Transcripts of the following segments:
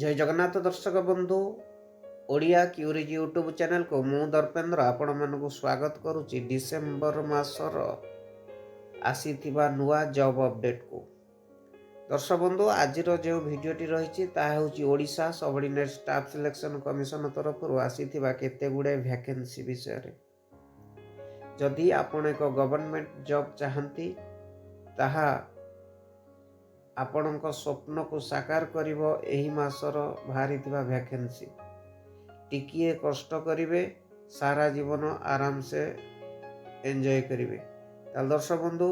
जय जगन्नाथ दर्शक बंधु ओडिया क्यूरीज यूट्यूब चैनल को मु दर्पेन्द्र आपण मानक स्वागत करुच्ची डिसेम्बर मासर आसीथिबा नुआ जॉब अपडेट को। दर्शक बंधु आज जो भिडियोटी रही Odisha subordinate staff selection commission तरफ आसीथिबा केते गुडे वैकेंसी विषय जदि आपण एक गवर्नमेंट जॉब चाहती ताहा आपणक स्वप्न को साकार करिवो एही मासर बाहरी वैकेंसी टिकिए कष्ट करिवे सारा जीवन आराम से एंजॉय करिवे। ताल दर्शक बंधु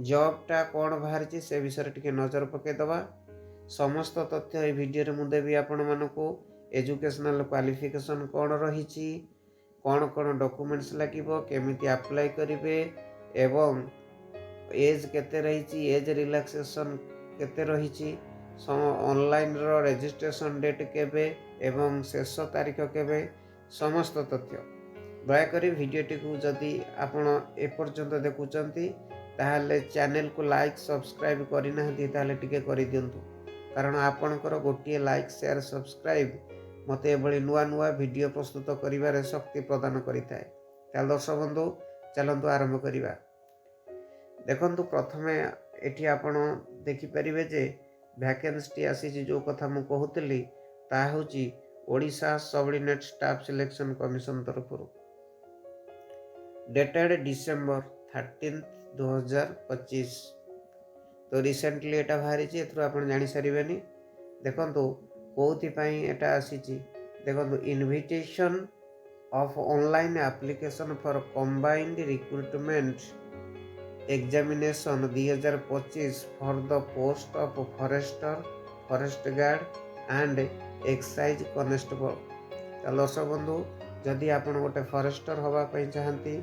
जॉबटा कौन बाहरी से विषय टिके नजर पकईदवा। समस्त तथ्य ये वीडियो मु देवी आपण मानकु एजुकेशनल क्वालिफिकेशन कौन रही कौन कौन डॉक्यूमेंट्स लागिवो केमिति अप्लाई करिवे एवं एज केते रही एज रिलैक्सेशन केते रही ऑनलाइन रो रजिस्ट्रेशन डेट केबे एवं शेष तारीख केबे समस्त तथ्य दयाकोरी भिडियोटी को जदि आपण एपर्यंत देखुचंती ताहले चैनल को लाइक सब्सक्राइब करना ताहले टिके करि दियंतु कारण आपणकर गोटे लाइक शेयर सब्सक्राइब मते एभली नुआ नुआ वीडियो प्रस्तुत करिवारे शक्ति प्रदान करिथाए। ताल दर्शक बंधु चलंतु आरंभ करिवा। देखंतु प्रथमे एठी आपण देखि परिबे जे वैकेंसी आसी जो कथा मु कहूतली ता होची Odisha subordinate staff selection commission तरफ डेटेड डिसेंबर 13 2025 तो रिसेंटली एटा बाहरी एथरो आपण जानि सारिबेनी। देखंतु कोथि पई एटा आसीची देखंतु invitation of online application for combined recruitment examination 2025 for the post of forester forest guard and excise constable. दर्शक बंधु जदि आप गोटे फॉरेस्टर होगापी चाहती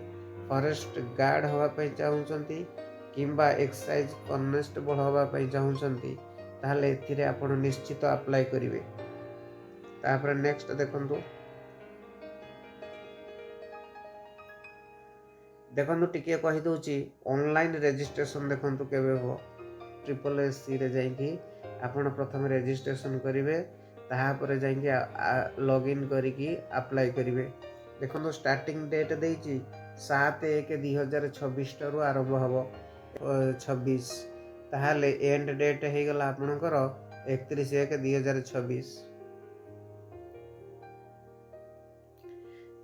फॉरेस्ट गार्ड होगापी चाहती किंबा एक्साइज कॉन्स्टेबल होगापी चाहती ताहले एथिरे आपण निश्चित अप्लाई करिवे। तापर नेक्स्ट देखंतु देखंतु टिके कहि दउची ऑनलाइन रजिस्ट्रेशन देखंतु केबे हो SSC रे जाइकी आपण प्रथम रजिस्ट्रेशन करिवे ताहापर जाइकी लॉगिन करिकी अप्लाई करिवे। देखंतु स्टार्टिंग डेट देइची 7/1/2026 टारु आरंभ हबो 26 ताहाले एंड डेट हे गला आपनकर 31/1/2026।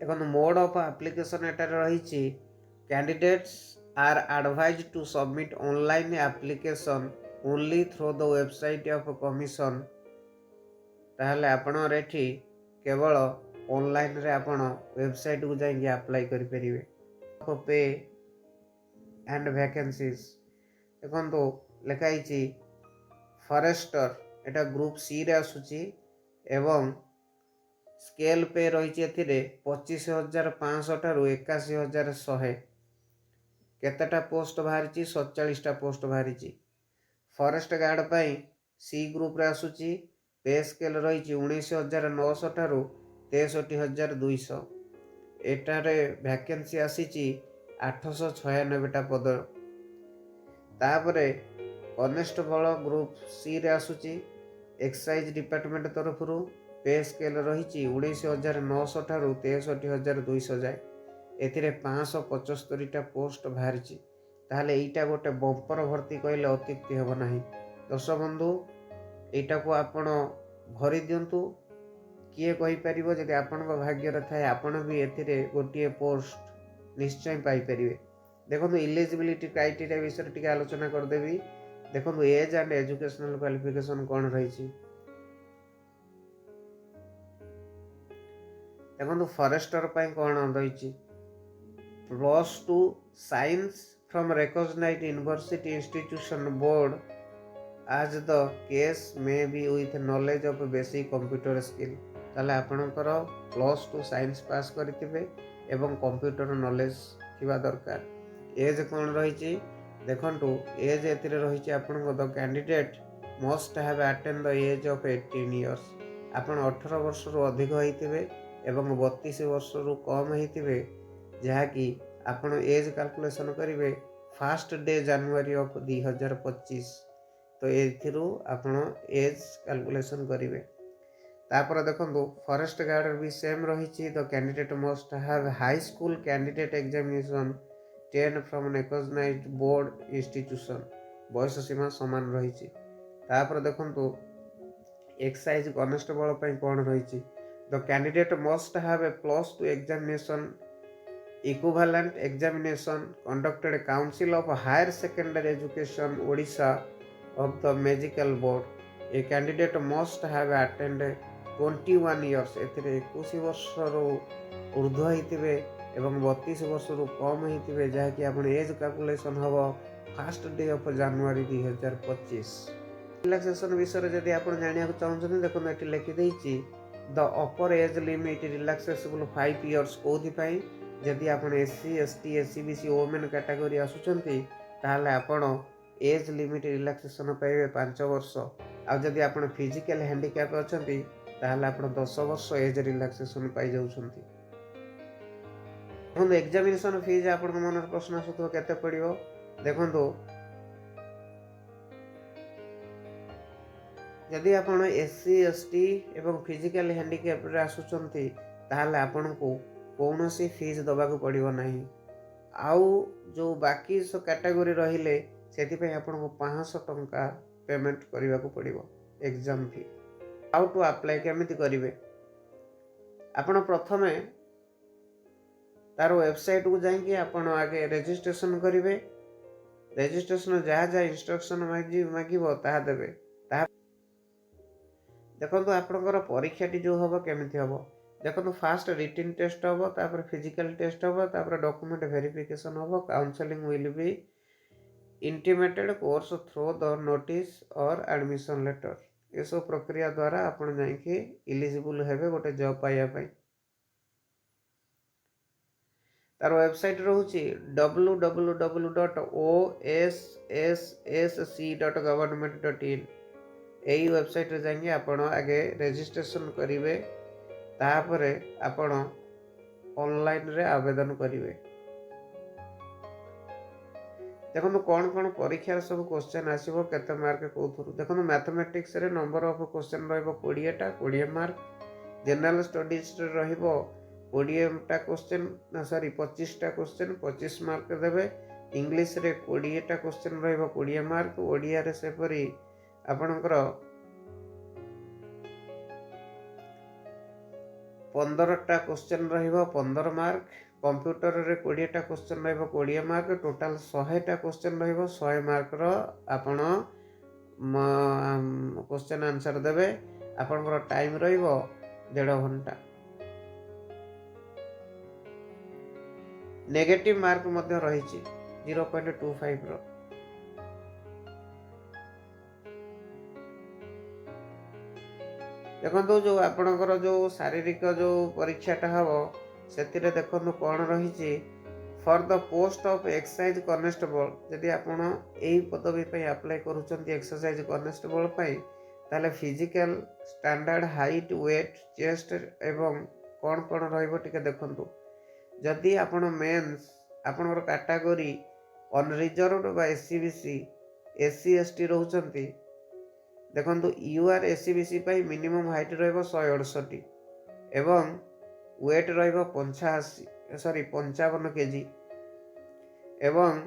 देखंतु mode of application Etah रहिची Candidates are advised to submit online application only through the website of commission। ताहले आपण रेठी केवल ऑनलाइन रे आपण वेबसाइट को जाइए अप्लाई करि परिवे। पे एंड वैकेंसीज देखंतु लिखाई फॉरेस्टर एटा ग्रुप सी रे आसुची एवं स्केल पे रही एथिरे 25,500 ठारू 81,100 केतेटा पोस्ट बाहरी 47टा पोस्ट बाहरी। फॉरेस्ट गार्ड पाई सी ग्रुप रे आसुची पे स्केल रही 19,900 ठारू 63,200 एटारे वैकेंसी आसीची 896टा पद। तापरे कॉन्स्टेबल ग्रुप सी रे आसुची एक्साइज डिपार्टमेंट तरफ पे स्केल रही 19,900 ठारू 63,200 जाए एथिरे 575टा पोस्ट बाहरी। ताहले एटा गोटे बंपर भर्ती कहले अत्युक्ति हेब नाही। दर्शक बंधु एटा को आपण भरी दियंतु किए कहि परिबो जदि आपण भाग्य थाए आपण भी एथिरे गोटे पोस्ट निश्चय पाई परिबे। देखो इलिजिबिलिटी क्राइटेरिया विषय टिके आलोचना कर देबी। देखो एज एंड एजुकेशनल क्वालिफिकेशन कौन रही देखो फॉरेस्टर पाई कौन रही +2 science from recognised university institution board as the case may be with knowledge of basic computer skill. ताले आपणकर +2 साइंस पास करथिबे एवं कंप्यूटर नॉलेज थिबा दरकार। एज कौन रही देखंतु एज एथिरे रही आपन the candidate must have attend the age of 18 years. आपन 18 वर्ष रु अधिक होइथिबे एवं 32 वर्ष रु कम होइथिबे जहाँकि आपण एज कैलकुलेशन करेंगे 1 जनवरी 2025 तो एथिरू आपण एज कैलकुलेशन करेंगे। तापर देखो फॉरेस्ट गार्ड भी सेम रही। The candidate must have high school candidate examination 10 from recognised board institution बयस सीमा समान रही। तापर देखो एक्साइज कनेस्टेबल कौन रही। The candidate must have a +2 examination equivalent examination conducted council of higher secondary education odisha of the medical board a candidate must have attended 21 years एथिरे 21 वर्षर ऊर्ध्व होइतिबे एवं 32 वर्षर कम होइतिबे जहाँकि आपण एज कैलकुलेशन हब 1st day of January 2025। Relaxation विषय जदि आपण जानिया चाहछन देखो एटी लिखि देछि the upper age limit relaxable 5 years कोथि पई जदि आप SC ST SCBC women category आसुचंती ताहले आपण एज लिमिट रिलैक्सेशन पाइबे 5 वर्ष आ जदि आपण फिजिकल हैंडिकैप अछंती ताहले आपण 10 वर्ष एज रिलैक्सेशन पाइ जाउछंती। देखो एग्जामिनेशन फीस आपण मन प्रश्न आसुतो केते पड़िबो देखो जदि आपण SC ST एवं फिजिकल हैंडिकैप रे आसुचंती ताहले आपण को कौन सी फीस दबाक पड़ो ना आउ जो बाकी कैटेगरी रहिले से आपन को 500 टंका पेमेंट करने को पड़ो exam fee. How to apply केमिति करिवे आपण प्रथमे तार वेबसाइट को जाइए आपण आगे रजिस्ट्रेशन करिवे। रजिस्ट्रेशन जहाँ जहाँ इंस्ट्रक्शन मागिबो ताहा देबे। देखो आपणकर परीक्षाटी जो हम केमिति हम देखो फास्ट रिटन टेस्ट हम तापर फिजिकल टेस्ट हम तापर डॉक्यूमेंट वेरिफिकेशन हम counselling will be intimated course through the notice और एडमिशन लेटर ये सब प्रक्रिया द्वारा आपण जाइए इलिजिबल हेबे गोटे जॉब पाइबा पई। तार वेबसाइट रोची www.osssc.government.in यही वेबसाइट रे जाइए आपण आगे रजिस्ट्रेशन करिवे तापरे आपण ऑनलाइन रे आवेदन करिवे। देखो कौन कौन परीक्षार सब क्वेश्चन आसीबो केते मार्क कोथुरु देखो मैथमेटिक्स रे नंबर ऑफ क्वेश्चन रहइबो 20 टा 20 मार्क। जनरल स्टडीज रे रहइबो 20 टा क्वेश्चन सॉरी 25 टा क्वेश्चन 25 मार्क देबे। इंग्लिश रे 20 टा क्वेश्चन रहइबो 20 मार्क। ओडिया रे सेपरी आपणकर 15 टा क्वेश्चन रहिबो 15 मार्क। कंप्यूटर रे 20 टा क्वेश्चन रहिबो 20 मार्क। टोटल 100 टा क्वेश्चन रहिबो 100 मार्क रो आपण क्वेश्चन आंसर देबे। आपनकर टाइम रहिबो 1.5 घंटा। नेगेटिव मार्क मध्य रहिछि 0.25 रो। देखो जो आपणकर जो शारीरिक जो परीक्षाटा हम से देखो कौन रही for the post of exercise constable जदि आपड़ यही पदवी अप्लाई करुँच एक्सरसाइज कनेस्टेबल ताले physical standard height weight chest एवं कौन कौन रे देखु जदि आपण मेन्स आपणकर कैटेगरी अनरिजर्वड बा SCBC SC ST रोचंती देखो UR SCBC मिनिमम हाइट रहिबो 168 एवं वेट रहिबो 55 केजी एवं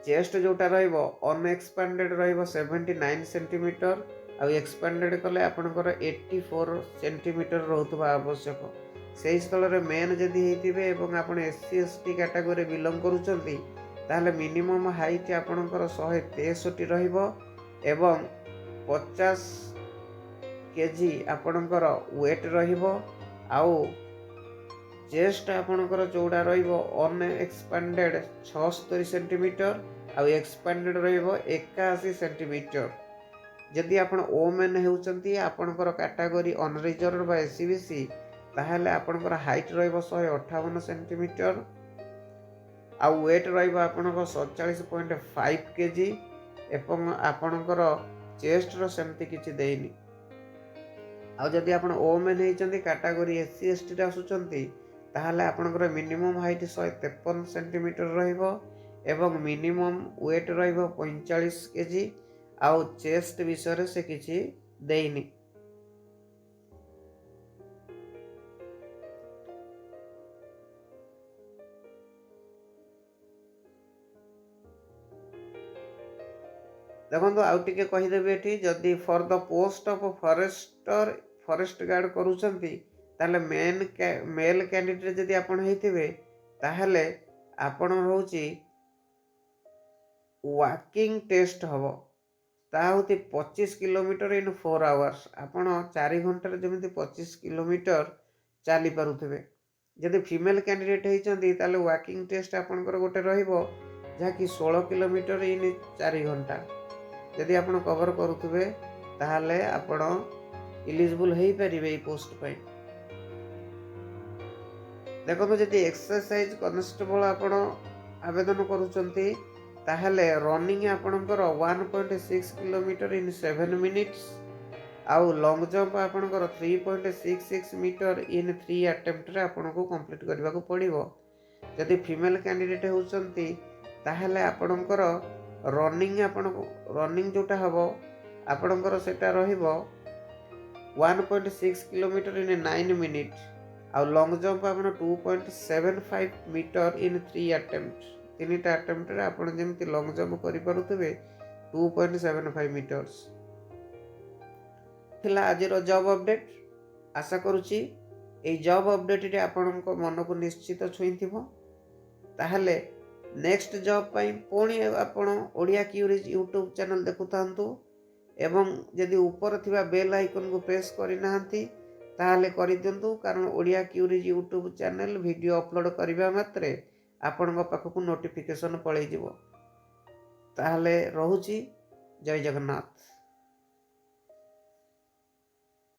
चेस्ट जोटा रहिबो अनएक्सपेंडेड रहिबो 79 सेंटीमीटर आ एक्सपेंडेड कले आपनकर 84 सेंटीमीटर रहउतबा आवश्यक। सेही स्थल रे मेन जदि हेतिबे एवं आपण SC ST कैटेगरी बिलोंग करूचंती ताहले मिनिमम हाइट आपणकर 163 रहिबो एवं 50 केजी आपणकर वेट रहिबो आउ चेस्ट आपणकर चौड़ा रहिबो अनएक्सपेंडेड 76 सेंटीमीटर आउ एक्सपेंडेड रहिबो 81 सेंटीमीटर। जदि आपण ओमेन हेउचंती आपणकर कैटेगरी अनरिजर्वड बा SCBC ताहले आपणकर हाइट रहिबो 158 सेंटीमीटर आ वेट रहिबो आपणकर 47.5 केजी एवं आपणकर चेस्ट रो सेमती किछि देइनी। आ जदि आपण ओमेन हेचंती कैटेगरी SC ST रे आसुचंती ताहले आपणकर मिनिमम हाइट 153 सेंटीमीटर रहिबो एवं मिनिमम वेट रहिबो 45 केजी आउ चेस्ट विषय से किछि ଦେଇନି। ଦେଖନ୍ତୁ ଆଉ ଟିକେ କହିଦେବି ଏଠି, ଯଦି for the post of forest guard କରୁଛନ୍ତି ତାହେଲେ ମେଲ୍ କ୍ୟାଣ୍ଡିଡେଟ୍ ଯଦି ଆପଣ ହେଇଥିବେ ତାହେଲେ ଆପଣ ହେଉଛି ୱାକିଂ ଟେଷ୍ଟ ହେବ। ତାହା ହେଉଛି 25 କିଲୋମିଟର ଇନ୍ 4 ଆୱାର୍ସ। ଆପଣ 4 ଘଣ୍ଟାରେ ଯେମିତି 25 କିଲୋମିଟର ଚାଲିପାରୁଥିବେ। ଯଦି ଫିମେଲ୍ କ୍ୟାଣ୍ଡିଡେଟ୍ ହେଇଛନ୍ତି ତାହେଲେ ୱାକିଂ ଟେଷ୍ଟ ଆପଣଙ୍କର ଗୋଟେ ରହିବ ଯାହାକି 16 କିଲୋମିଟର ଇନ୍ 4 ଘଣ୍ଟା। ଯଦି ଆପଣ କଭର କରୁଥିବେ ତାହେଲେ ଆପଣ ଇଲିଜିବୁଲ୍ ହେଇପାରିବେ ଏଇ ପୋଷ୍ଟ ପାଇଁ। ଦେଖନ୍ତୁ ଯଦି ଏକ୍ସରସାଇଜ କନଷ୍ଟେବଳ ଆପଣ ଆବେଦନ କରୁଛନ୍ତି ତାହେଲେ ରନିଂ ଆପଣଙ୍କର 1.6 କିଲୋମିଟର ଇନ୍ 7 ମିନିଟ୍ସ, ଆଉ ଲଙ୍ଗ ଜମ୍ପ ଆପଣଙ୍କର 3.66 ମିଟର ଇନ୍ 3 ଆଟେମ୍ପ୍ଟରେ ଆପଣଙ୍କୁ କମ୍ପ୍ଲିଟ୍ କରିବାକୁ ପଡ଼ିବ। ଯଦି ଫିମେଲ୍ କ୍ୟାଣ୍ଡିଡେଟ୍ ହେଉଛନ୍ତି ତାହେଲେ ଆପଣଙ୍କର ରନିଂ ଯେଉଁଟା ହେବ ଆପଣଙ୍କର ସେଟା ରହିବ 1.6 କିଲୋମିଟର ଇନ୍ 9 ମିନିଟ୍, ଆଉ ଲଙ୍ଗ ଜମ୍ପ ଆପଣ 2.75 ମିଟର ଇନ୍ 3 ଆଟେମ୍ପ୍ଟ। 3ଟା ଆଟେମ୍ପ୍ଟରେ ଆପଣ ଯେମିତି ଲଙ୍ଗ ଜମ୍ପ କରିପାରୁଥିବେ 2.75 ମିଟର୍ସ। ଥିଲା ଆଜିର ଜବ୍ ଅପଡେଟ୍। ଆଶା କରୁଛି এই ଜବ୍ ଅପଡେଟ୍ଟି ଆପଣଙ୍କ ମନକୁ ନିଶ୍ଚିତ ଛୁଇଁଥିବ। ତାହେଲେ ନେକ୍ସଟ ଜବ୍ ପାଇଁ ପୁଣି ଆପଣ ଓଡ଼ିଆ କ୍ୟୁରିଜ୍ ୟୁଟ୍ୟୁବ୍ ଚ୍ୟାନେଲ୍ ଦେଖୁଥାନ୍ତୁ ଏବଂ ଯଦି ଉପରେ ଥିବା ବେଲ୍ ଆଇକନ୍କୁ ପ୍ରେସ୍ କରିନାହାନ୍ତି ତାହେଲେ କରିଦିଅନ୍ତୁ, କାରଣ Odia queries YouTube channel video upload କରିବା ମାତ୍ରେ ଆପଣଙ୍କ ପାଖକୁ ନୋଟିଫିକେସନ୍ ପଳେଇଯିବ। ତାହେଲେ ରହୁଛି, ଜୟ ଜଗନ୍ନାଥ।